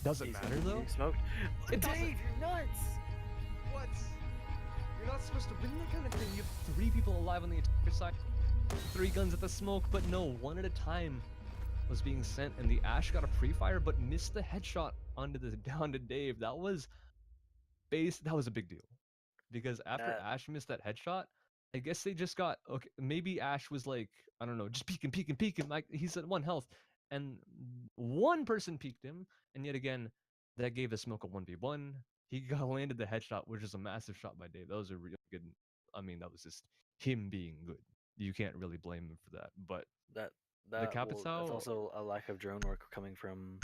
Does it he's matter gonna be though? getting smoked. It Dave, doesn't. you're nuts! What? You're not supposed to win that kind of thing. You have 3 people alive on the attacker side, 3 guns at the smoke, but no, 1 at a time was being sent, and the Ash got a pre-fire but missed the headshot onto Dave. That was a big deal, because after Ash missed that headshot, I guess they just got, okay, maybe Ash was like, I don't know, just peeking, like he's at 1 health, and 1 person peeked him, and yet again, that gave the smoke a 1v1. He landed the headshot, which is a massive shot by Dave. That was a really good, I mean, that was just him being good. You can't really blame him for that, but That's Capitao, also a lack of drone work coming from.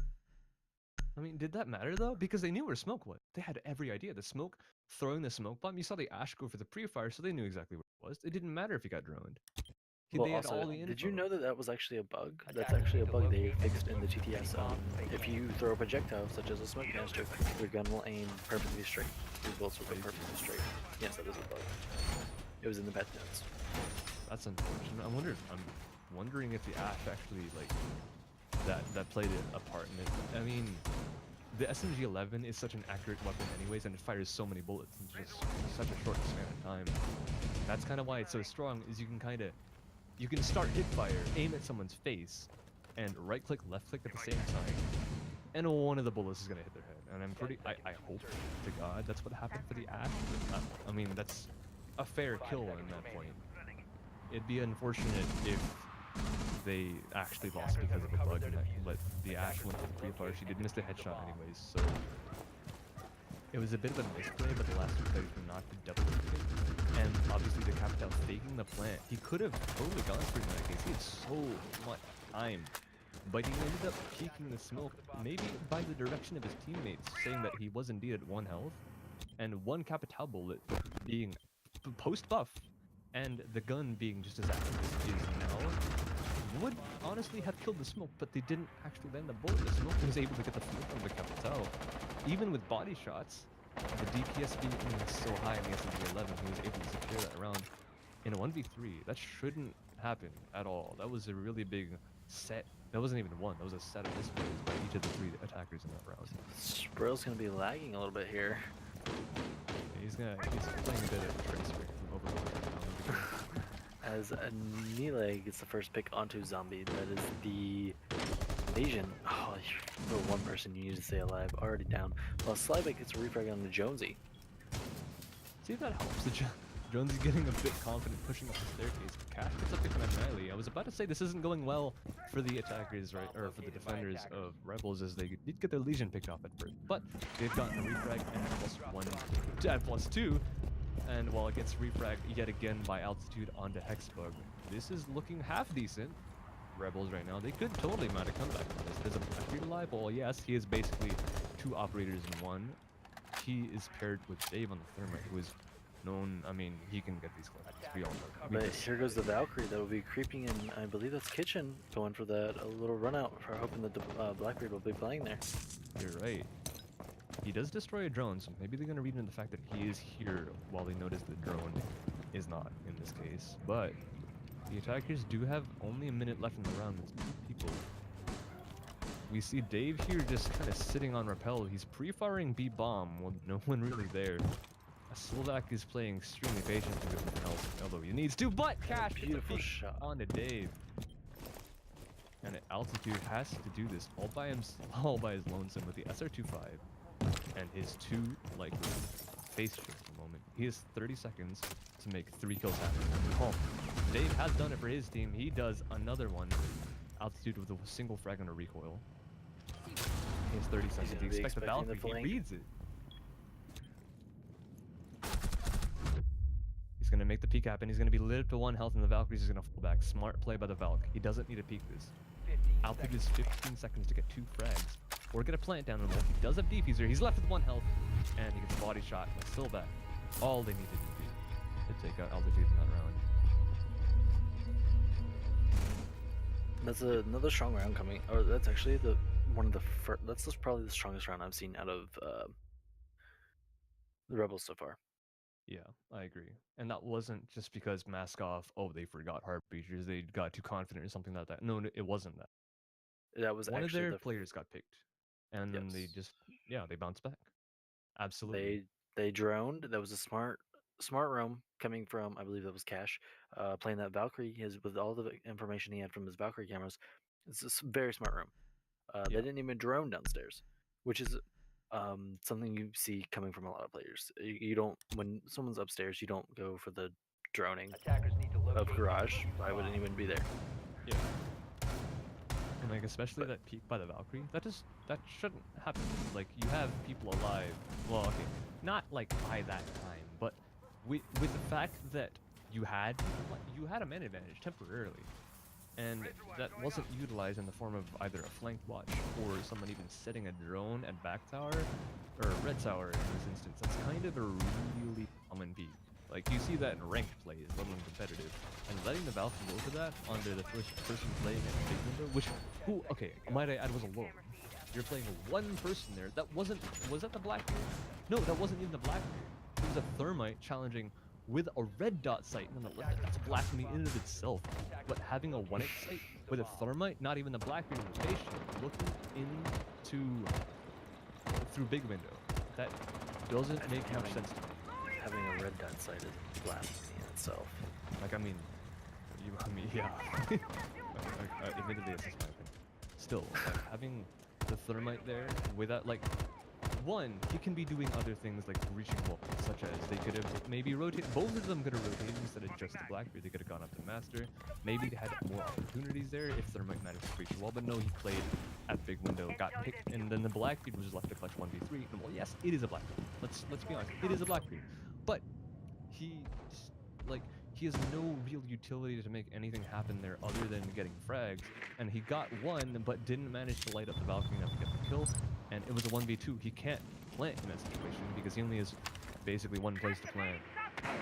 I mean, did that matter though? Because they knew where smoke was. They had every idea. The smoke, throwing the smoke bomb. You saw the Ash go for the pre-fire, so they knew exactly where it was. It didn't matter if he got droned. Well, They had also, all the info. did you know that that was actually a bug? That's actually a bug they fixed in the TTS. If you throw a projectile, such as a smoke canister, your gun will aim perfectly straight. Your bullets will go perfectly straight. Yes, that is a bug. It was in the patch notes. That's unfortunate. I'm wondering if the Ash actually that played a part in it. I mean, the SMG-11 is such an accurate weapon anyways, and it fires so many bullets in just such a short span of time. That's kind of why it's so strong, is you can start hip fire, aim at someone's face, and right click, left click at the same time, and one of the bullets is gonna hit their head. and I'm pretty. I hope to God that's what happened for the Ash. I mean, that's a fair kill in that point. It'd be unfortunate if they actually lost because of a bug that let the Ash win for the pre-fire. She did miss the headshot anyways, so it was a bit of a misplay, but the last two players were not the double pick. And obviously the Capital faking the plant. He could have totally gone for it in that case. He had so much time. But he ended up peeking the smoke, maybe by the direction of his teammates, saying that he was indeed at 1 health. And one Capital bullet being post-buff, and the gun being just as active as it is now, would honestly have killed the smoke, but they didn't actually land the bullet. The smoke was able to get the feel from the Capital. Even with body shots, the DPS being so high in the SMG-11, he was able to secure that round. In a 1v3, that shouldn't happen at all. That was a really big set. That wasn't even one, that was a set of displays by each of the 3 attackers in that round. Sprill's gonna be lagging a little bit here. He's playing a bit of Tracer from Overlord right now. As Nile gets the first pick onto Zombie, that is the Asian. Oh, the one person you need to stay alive, already down. While Slybeck gets a refrag on the Jonesy. See if that helps. Jonesy getting a bit confident pushing up the staircase. Cash gets a pick on Nile. I was about to say this isn't going well for the attackers, right, or for the defenders of Rebels, as they did get their Legion picked off at first. But they've gotten a refrag and +2. And while it gets refragged yet again by Altitude onto Hexbug, this is looking half decent. Rebels right now, they could totally mount a comeback from this. There's a Blackbeard alive. Well, yes, he is basically 2 operators in 1. He is paired with Dave on the Thermite, who is known. I mean, he can get these clutches. We all know. But here goes the Valkyrie that will be creeping in. I believe that's Kitchen going for that a little run out for hoping that the Blackbeard will be playing there. You're right. He does destroy a drone, so maybe they're going to read into the fact that he is here while they notice the drone is not in this case. But the attackers do have only a minute left in the round with 2 people. We see Dave here just kind of sitting on rappel. He's pre-firing B-bomb with no one really there. Slovak is playing extremely patient with nothing else, although he needs to, but Cash gets a peek shot onto Dave. And Altitude has to do this all by his lonesome with the SR-25 and his 2 likely face shift at the moment. He has 30 seconds to make 3 kills happen. Oh, Dave has done it for his team. He does another one. Altitude with a single frag on a recoil. He has 30 seconds. He expects the Valkyrie. He reads it. He's going to make the peek happen. He's going to be lit up to 1 health, and the Valkyries is going to fall back. Smart play by the Valk. He doesn't need to peek this. Altitude is 15 seconds to get 2 frags. Or get a plant down on him. He does have defuser. He's left with 1 health, and he gets body shot by Silvac. All they needed to do to take out Altitude in that round. That's another strong round coming. Or that's actually one of the first. That's probably the strongest round I've seen out of the Rebels so far. Yeah, I agree. And that wasn't just because MaskOFF, oh, they forgot heart breachers, they got too confident or something like that. No, it wasn't that. That was one of actually their players got picked, and then they just, they bounced back. Absolutely. They droned. That was a smart roam coming from, I believe that was Cash, playing that Valkyrie. With all the information he had from his Valkyrie cameras, it's a very smart room. They didn't even drone downstairs, which is something you see coming from a lot of players. You don't, when someone's upstairs, you don't go for the droning of garage. I wouldn't even be there. Yeah. And like especially that peek by the Valkyrie, that shouldn't happen. Like you have people alive. Well, okay, not like by that time, but with the fact that you had a man advantage temporarily, and that wasn't utilized in the form of either a flank watch or someone even setting a drone at back tower or red tower in this instance. That's kind of a really common peak. Like you see that in ranked plays, let alone competitive, and letting the Valkyrie go for that under the first person playing at the big window, okay, might I add, was alone. You're playing one person there. That was that the Blackbeard? No, that wasn't even the Blackbeard. It was a Thermite challenging with a red dot sight. No, that's blasphemy in and of itself. But having a 1x sight with a Thermite, not even the Blackbeard invitation, looking through big window, that doesn't make much sense to me. Having a red dot sight is blasphemy in itself. Like, I mean, yeah. Admittedly, it's just my opinion. Still, like, having the Thermite there without, like, one, he can be doing other things like reaching walls, such as they could have maybe rotated. Both of them could have rotated instead of just the Blackbeard. They could have gone up to Master. Maybe they had more opportunities there if Thermite managed to reach the wall. But no, he played at big window, got picked, and then the Blackbeard was left to clutch 1v3. And well, yes, it is a Blackbeard. Let's be honest, it is a Blackbeard. But he like he has no real utility to make anything happen there other than getting frags. And he got one, but didn't manage to light up the Valkyrie enough to get the kill. And it was a 1v2. He can't plant in that situation because he only has basically one place to plant.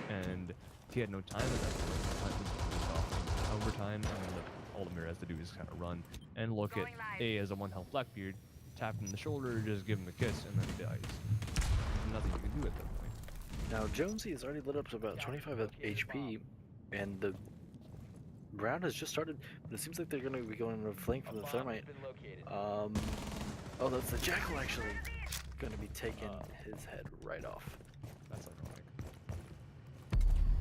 And he had no time at that point. The time was off in overtime, and then all the mirror has to do is kind of run and look at A as a 1 health Blackbeard, tap him in the shoulder, just give him a kiss, and then he dies. There's nothing you can do at that point. Now, Jonesy has already lit up to about 25 HP, and the round has just started, but it seems like they're going to be going on a flank from the Thermite. Oh, that's the Jackal actually going to be taking his head right off. That's ironic.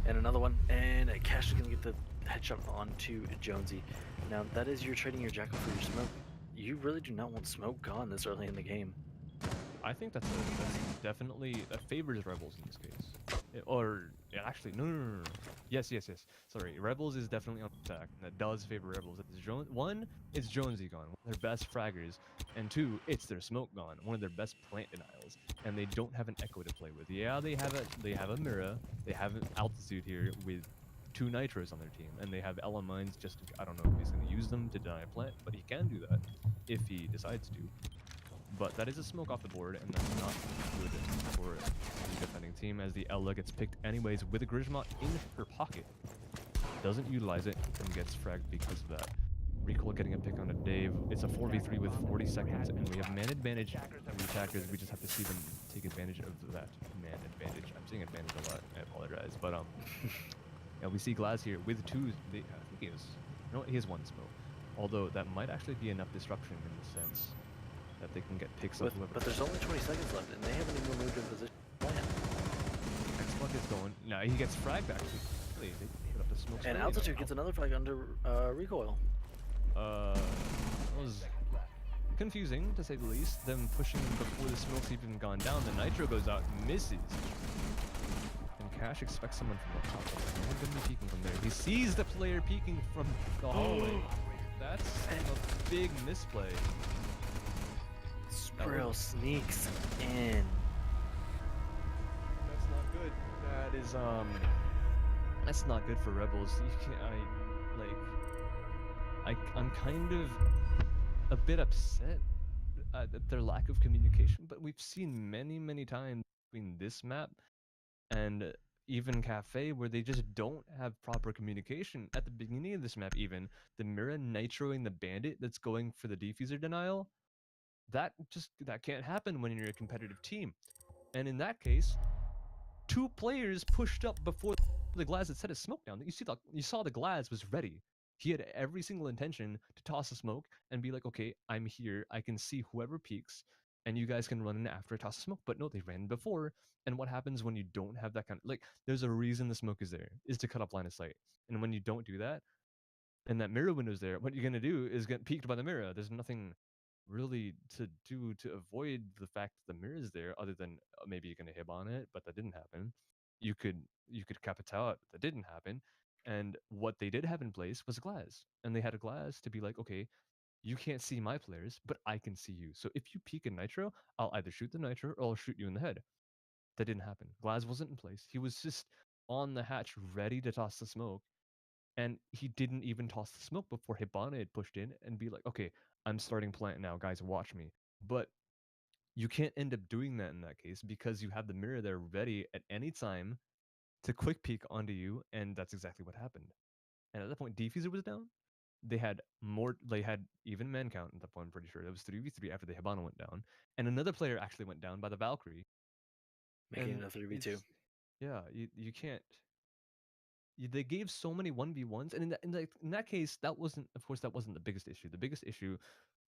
And another one, and Cash is going to get the headshot onto Jonesy. Now, that is you're trading your Jackal for your smoke. You really do not want smoke gone this early in the game. I think that's definitely favors Rebels in this case. Actually, no. Yes. Sorry, Rebels is definitely on attack, and that does favor Rebels. One, it's Jonesy gone, one of their best fraggers, and two, it's their smoke gone, one of their best plant denials, and they don't have an Echo to play with. Yeah, they have a Mira, they have an Altitude here with 2 Nitros on their team, and they have Ella Mines just I don't know if he's going to use them to deny a plant, but he can do that if he decides to. But that is a smoke off the board, and that's not good for the defending team, as the Ella gets picked anyways with a Grismot in her pocket. Doesn't utilize it, and gets fragged because of that. Recoil getting a pick on a Dave. It's a 4v3 with 40 seconds, and we have man advantage for the attackers. We just have to see them take advantage of that man advantage. I'm saying advantage a lot, I apologize. But, yeah, we see Glaz here with 2, I think he has, no, he has 1 smoke. Although, that might actually be enough disruption in the sense that they can get picks up whoever. But there's only 20 seconds left, and they haven't even moved in position to plant. X-Buck is going. No, he gets fragged actually. They put up the smoke. And Altitude gets another flag under recoil. It was confusing to say the least. Them pushing before the smoke's even gone down. The Nitro goes out, misses. And Cash expects someone from the top. No one's gonna be peeking from there. He sees the player peeking from the hallway. That's a big misplay. Sprill sneaks in. That's not good. That is that's not good for Rebels. You can't I'm kind of a bit upset at their lack of communication, but we've seen many times between this map and even Cafe where they just don't have proper communication. At the beginning of this map even, the Mira nitroing the bandit that's going for the defuser denial, that can't happen when you're a competitive team. And in that case, 2 players pushed up before the Glaz had set his smoke down. You saw the Glaz was ready. He had every single intention to toss a smoke and be like, okay, I'm here. I can see whoever peeks, and you guys can run in after I toss a smoke. But no, they ran before. And what happens when you don't have that kind of there's a reason the smoke is there, is to cut off line of sight. And when you don't do that, and that mirror window's there, what you're gonna do is get peeked by the mirror. There's nothing really to do to avoid the fact that the mirror is there, other than maybe you're gonna hib on it, but that didn't happen. You could cap it out, but that didn't happen. And what they did have in place was a glass, and they had a glass to be like, okay, you can't see my players, but I can see you. So if you peek in Nitro, I'll either shoot the Nitro or I'll shoot you in the head. That didn't happen. Glass wasn't in place. He was just on the hatch, ready to toss the smoke. And he didn't even toss the smoke before Hibana had pushed in and be like, okay, I'm starting plant now, guys, watch me. But you can't end up doing that in that case because you have the mirror there ready at any time to quick peek onto you, and that's exactly what happened. And at that point, Defuser was down. They had even man count at that point, I'm pretty sure. It was 3v3 after the Hibana went down. And another player actually went down by the Valkyrie. Making it a 3v2. Yeah, you can't. They gave so many 1v1s, and in that case, that wasn't the biggest issue. The biggest issue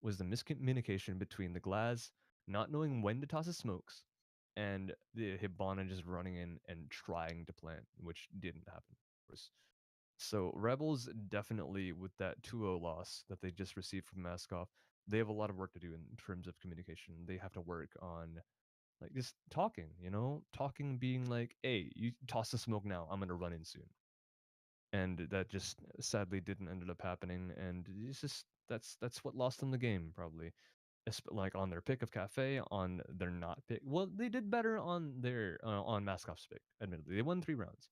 was the miscommunication between the Glaz not knowing when to toss his smokes, and the Hibana just running in and trying to plant, which didn't happen, of course. So Rebels definitely, with that 2-0 loss that they just received from MaskOFF, they have a lot of work to do in terms of communication. They have to work on Like just talking, talking, being like, "Hey, you toss the smoke now. I'm gonna run in soon." And that just sadly didn't ended up happening. And it's just that's what lost them the game probably. Like on their pick of cafe, on their not pick. Well, they did better on their on MaskOff's pick. Admittedly, they won 3 rounds,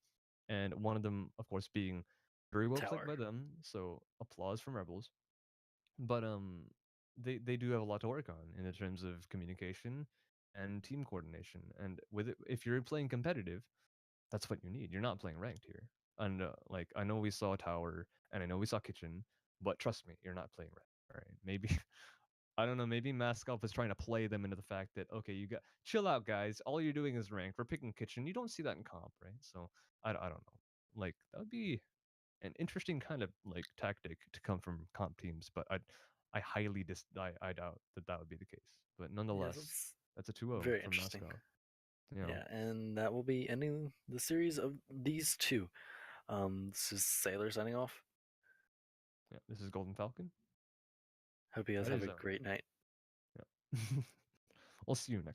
and one of them, of course, being very well played Tower. by them. So applause from Rebels. But they do have a lot to work on in the terms of communication and team coordination. And with it, if you're playing competitive, that's what you need. You're not playing ranked here. And like I know we saw Tower and I know we saw Kitchen, but trust me, you're not playing ranked. All right, maybe I don't know. Maybe MaskOFF is trying to play them into the fact that okay, you got chill out, guys. All you're doing is ranked. We're picking Kitchen. You don't see that in comp, right? So I don't know. Like that would be an interesting kind of like tactic to come from comp teams, but I highly I doubt that that would be the case. But Yeah, nonetheless, that's that's a 2-0 very from interesting. MaskOFF. You know, Yeah, and that will be ending the series of these two. This is Sailor signing off. yeah, this is Golden Falcon. Hope you guys That have is a great night. yeah. We'll see you next.